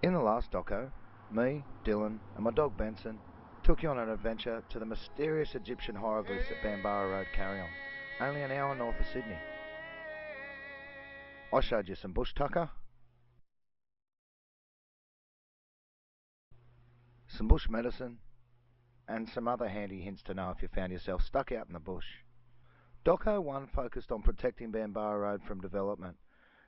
In the last doco, me, Dylan, and my dog Benson took you on an adventure to the mysterious Egyptian hieroglyphs at Bambara Road, Kariong, only an hour north of Sydney. I showed you some bush tucker, some bush medicine, and some other handy hints to know if you found yourself stuck out in the bush. Doco 1 focused on protecting Bambara Road from development.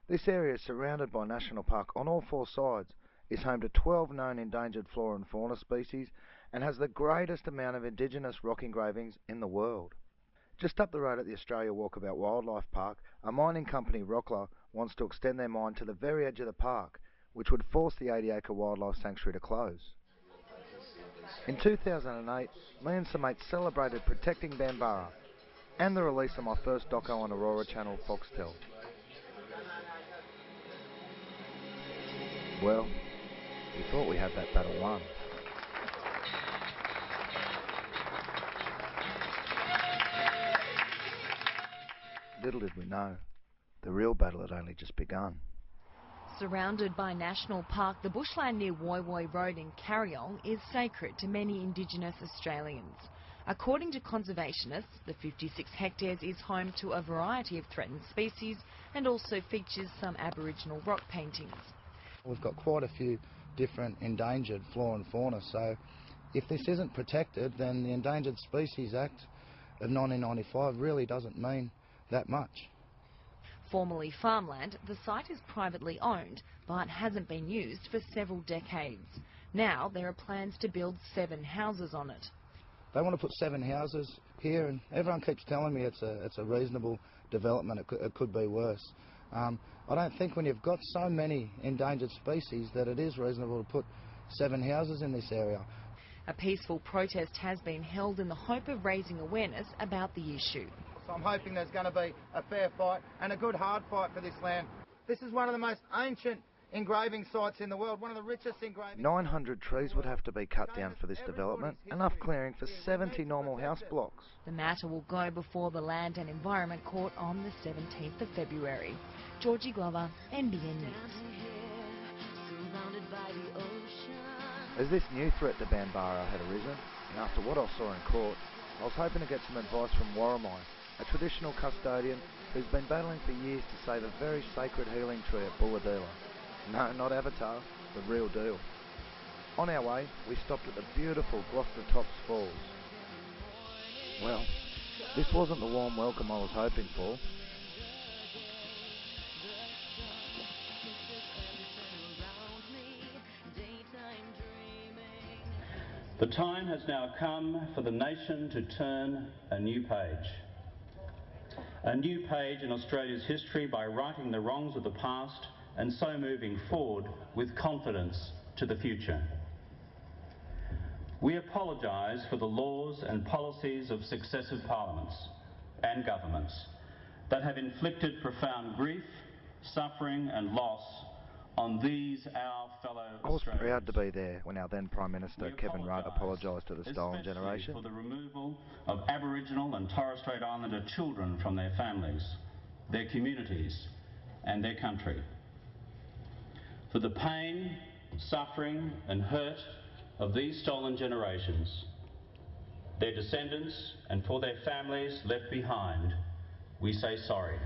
This area is surrounded by National Park on all four sides, is home to 12 known endangered flora and fauna species, and has the greatest amount of indigenous rock engravings in the world. Just up the road at the Australia Walkabout Wildlife Park, a mining company, Rockler, wants to extend their mine to the very edge of the park, which would force the 80-acre wildlife sanctuary to close. In 2008, me and some mates celebrated protecting Bambara and the release of my first doco on Aurora Channel Foxtel. Well, we thought we had that battle won. Little did we know, the real battle had only just begun. Surrounded by National Park, the bushland near Woy Woy Road in Kariong is sacred to many Indigenous Australians. According to conservationists, the 56 hectares is home to a variety of threatened species and also features some Aboriginal rock paintings. We've got quite a few different endangered flora and fauna, so if this isn't protected, then the Endangered Species Act of 1995 really doesn't mean that much. Formerly farmland, the site is privately owned but hasn't been used for several decades. Now there are plans to build 7 houses on it. They want to put 7 houses here, and everyone keeps telling me it's a reasonable development. It could be worse. I don't think when you've got so many endangered species that it is reasonable to put 7 houses in this area. A peaceful protest has been held in the hope of raising awareness about the issue. So I'm hoping there's going to be a fair fight and a good hard fight for this land. This is one of the most ancient engraving sites in the world, one of the richest engraving. 900 trees would have to be cut down for this development, enough clearing for 70 normal house blocks. The matter will go before the Land and Environment Court on the 17th of February. Georgie Glover, NBN News. As this new threat to Bambara had arisen, and after what I saw in court, I was hoping to get some advice from Warramai, a traditional custodian who's been battling for years to save a very sacred healing tree at Bulladila. No, not Avatar, the real deal. On our way, we stopped at the beautiful Gloucester Tops Falls. Well, this wasn't the warm welcome I was hoping for. The time has now come for the nation to turn a new page. A new page in Australia's history by righting the wrongs of the past and so moving forward with confidence to the future. We apologise for the laws and policies of successive parliaments and governments that have inflicted profound grief, suffering and loss on these our fellow Australians. I was proud to be there when our then Prime Minister Kevin Rudd apologised to the stolen generation. For the removal of Aboriginal and Torres Strait Islander children from their families, their communities and their country. For the pain, suffering and hurt of these stolen generations, their descendants and for their families left behind, we say sorry.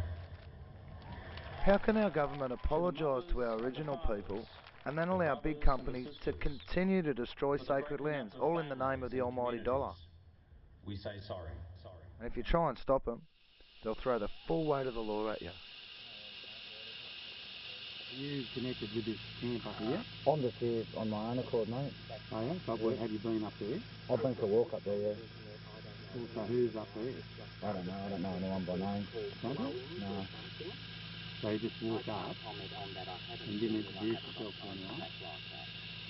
How can our government apologise to our original people and then allow big companies to continue to destroy sacred lands, all in the name of the almighty dollar? We say sorry. And if you try and stop them, they'll throw the full weight of the law at you. Are you connected with this camp up here? I'm just here on my own accord, mate. Oh yeah? So have you been up there? I've been for a walk up there, yeah. So who's up there? I don't know anyone by name. Don't you? No. So you just walk up and didn't introduce yourself to anyone?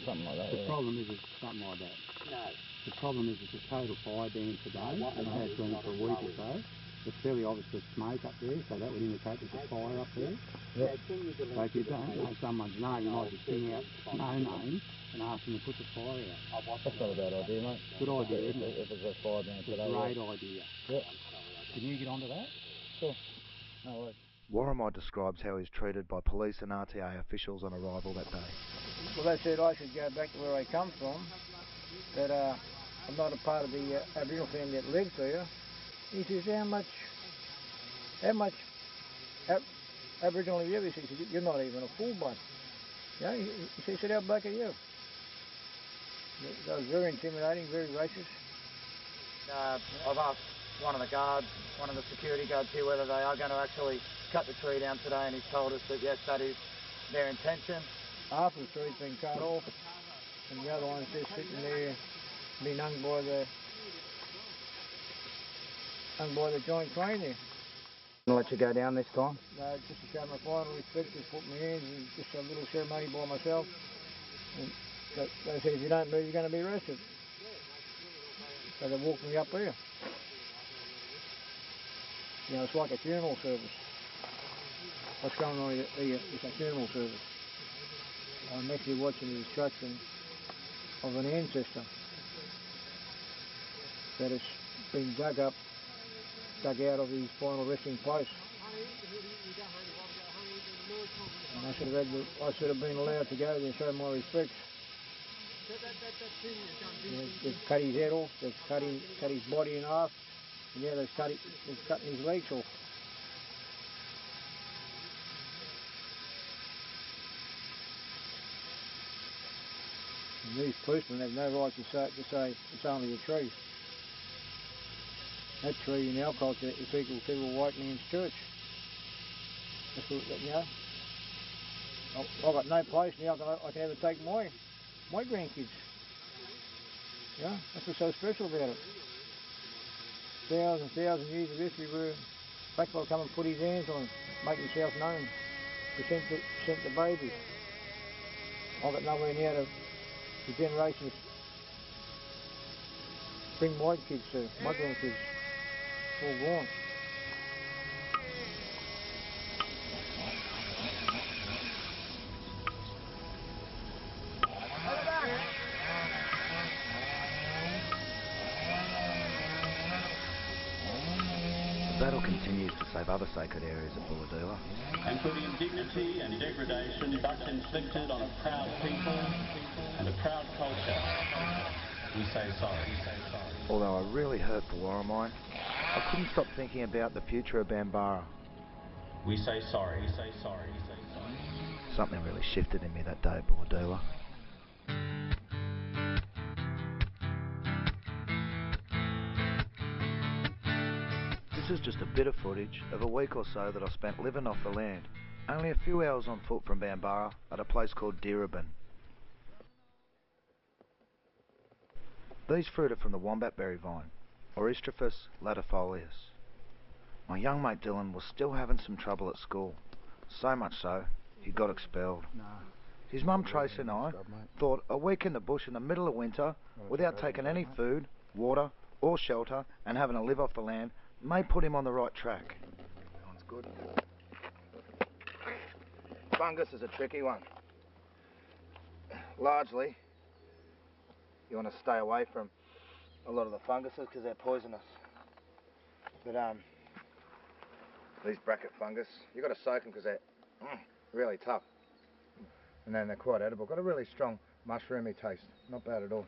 Something like that, The problem is it's something like that. The problem is it's a total fire ban today, and it has been for a week or so. It's fairly obvious there's smoke up there, so that would indicate there's a fire up there. Yep. So if you don't know someone's name, you might just sing out no name and ask them to put the fire out. That's not a bad idea, mate. Good idea, isn't it? If it's a fire ban It's today. a great idea. Yep. Can you get onto that? Sure. No worries. Warramai describes how he was treated by police and RTA officials on arrival that day. Well, they said I should go back to where I come from, that I'm not a part of the Aboriginal family that lives there. He says, how much Aboriginal are you? He says, you're not even a full one. You know, he said, how black are you? That was very intimidating, very racist. I've asked one of the security guards here whether they are going to actually cut the tree down today, and he's told us that yes, that is their intention. Half of the tree's been cut off, and the other one's just sitting there, being hung by the joint crane there. I'll let you go down this time. No, just to show my final respect, just put my hands and just a little ceremony by myself. And they said, if you don't move, you're going to be arrested. So they walked me up here. You know, it's like a funeral service. What's going on here is a funeral service. I'm actually watching the destruction of an ancestor that has been dug out of his final resting place. And I should have been allowed to go there and show my respects. They've cut his head off, they've cut his body in half, and now they've cut his legs off. And these policemen have no right to say it's only a tree. That tree in our culture is equal to a white man's church. That's what, you know. I've got no place now I can ever take my grandkids. Yeah, that's what's so special about it. Thousands years of history where black fellow come and put his hands on, make himself known, present the baby. I've got nowhere near the generations bring my kids to, my grandkids. All gone. The battle continues to save other sacred areas of Bulahdelah. And for the indignity and degradation thus inflicted on a proud people and a proud culture, we say sorry. Although I really hurt for Warramine, I couldn't stop thinking about the future of Bambara. We say sorry. We say sorry. We say sorry. Something really shifted in me that day at Bulahdelah. This is just a bit of footage of a week or so that I spent living off the land, only a few hours on foot from Bambara at a place called Dirabin. These fruit are from the wombatberry vine, Oristrophus latifolius. My young mate Dylan was still having some trouble at school, so much so he got expelled. His mum Tracy and I thought a week in the bush in the middle of winter without taking any food, water or shelter and having to live off the land may put him on the right track. That one's good. Fungus is a tricky one. Largely, you want to stay away from a lot of the funguses because they're poisonous. But these bracket fungus, you've got to soak them because they're really tough. And then they're quite edible. Got a really strong mushroomy taste. Not bad at all.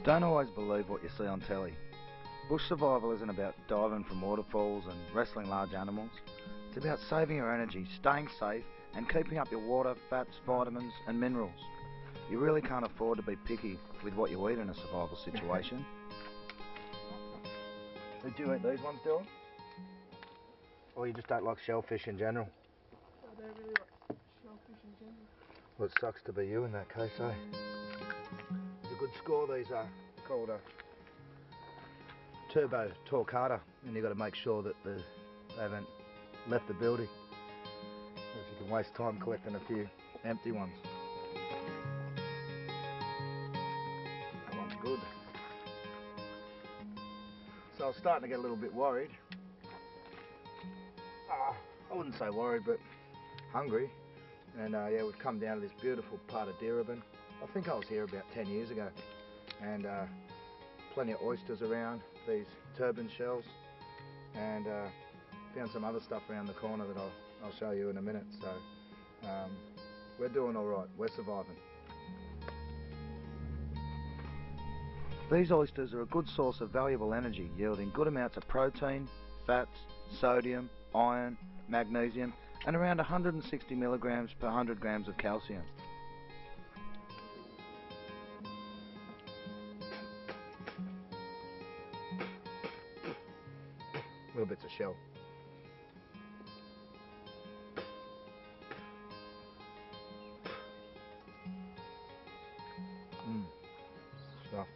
Don't always believe what you see on telly. Bush survival isn't about diving from waterfalls and wrestling large animals. It's about saving your energy, staying safe and keeping up your water, fats, vitamins and minerals. You really can't afford to be picky with what you eat in a survival situation. Did you eat these ones, Dylan? Or you just don't like shellfish in general? I don't really like shellfish in general. Well, it sucks to be you in that case, eh? It's a good score, these are called a turbo torcata, and you've got to make sure that they haven't left the building. If you can waste time collecting a few empty ones. That one's good. So I was starting to get a little bit worried. I wouldn't say worried, but hungry. And yeah, we've come down to this beautiful part of Dirabin. I think I was here about 10 years ago, and plenty of oysters around, these turban shells, and found some other stuff around the corner that I'll show you in a minute. So we're doing all right, we're surviving. These oysters are a good source of valuable energy, yielding good amounts of protein, fats, sodium, iron, magnesium, and around 160 milligrams per 100 grams of calcium. Little bits of shell. Stuff.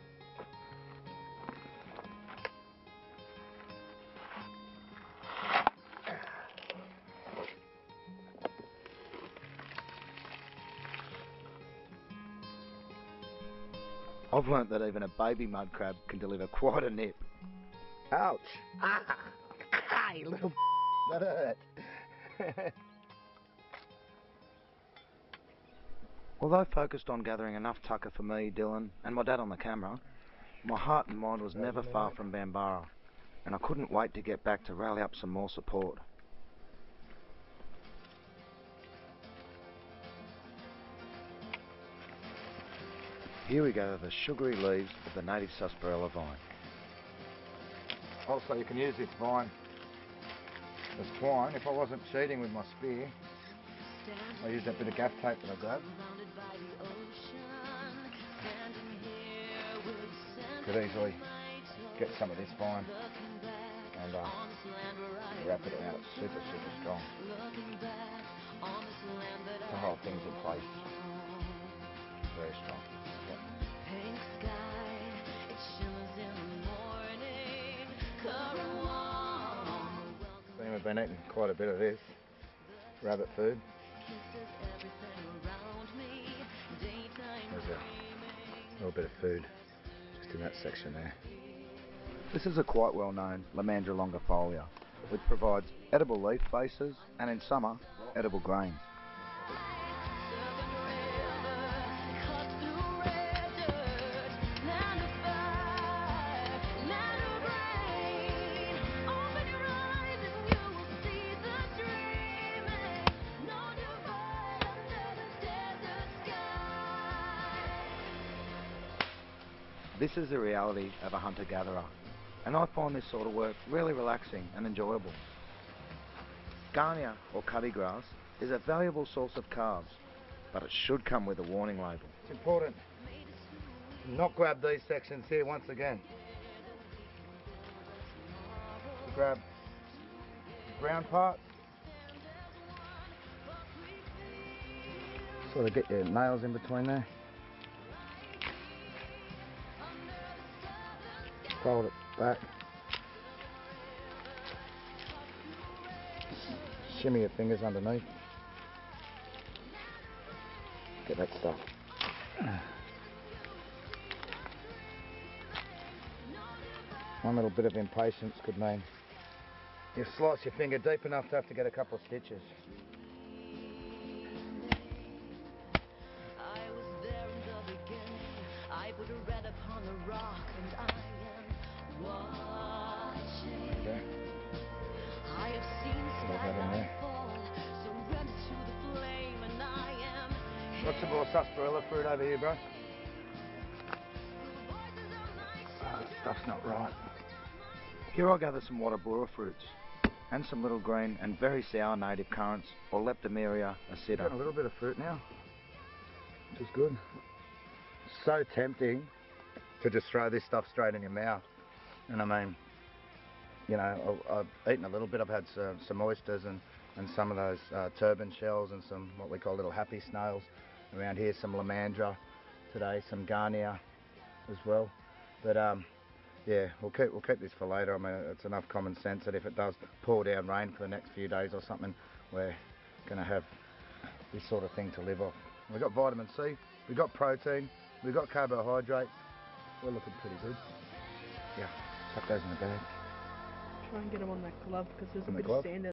I've learnt that even a baby mud crab can deliver quite a nip. Ouch! Ah! Hey, little that hurt. Although focused on gathering enough tucker for me, Dylan, and my dad on the camera, my heart and mind was never far from Bambara, and I couldn't wait to get back to rally up some more support. Here we go to the sugary leaves of the native sarsaparilla vine. Also, you can use this vine as twine. If I wasn't cheating with my spear, I used that bit of gaff tape that I grabbed. Could easily get some of this vine and wrap it around. It's super, super strong. The whole thing's in place. Very strong. We've been eating quite a bit of this rabbit food. There's a little bit of food just in that section there. This is a quite well-known Lamandra longifolia, which provides edible leaf bases and in summer, edible grains. This is the reality of a hunter-gatherer, and I find this sort of work really relaxing and enjoyable. Garnia, or cuddy grass, is a valuable source of carbs, but it should come with a warning label. It's important to not grab these sections here once again. To grab the brown parts, sort of get your nails in between there. Fold it back. Shimmy your fingers underneath. Get that stuff. One little bit of impatience could mean you slice your finger deep enough to have to get a couple of stitches. Got some more sarsaparilla fruit over here, bro. Oh, this stuff's not right. Here I gather some Waterbora fruits, and some little green and very sour native currants, or Leptomeria acida. Got a little bit of fruit now, which is good. So tempting to just throw this stuff straight in your mouth. And I mean, you know, I've eaten a little bit. I've had some oysters and some of those turban shells and some what we call little happy snails around here. Some Lamandra today, some Garnia as well. But yeah, we'll keep this for later. I mean, it's enough common sense that if it does pour down rain for the next few days or something, we're going to have this sort of thing to live off. We've got vitamin C, we've got protein, we've got carbohydrates. We're looking pretty good. Yeah, chuck those in the bag. Try and get them on that glove because there's On a the bit glove? of sand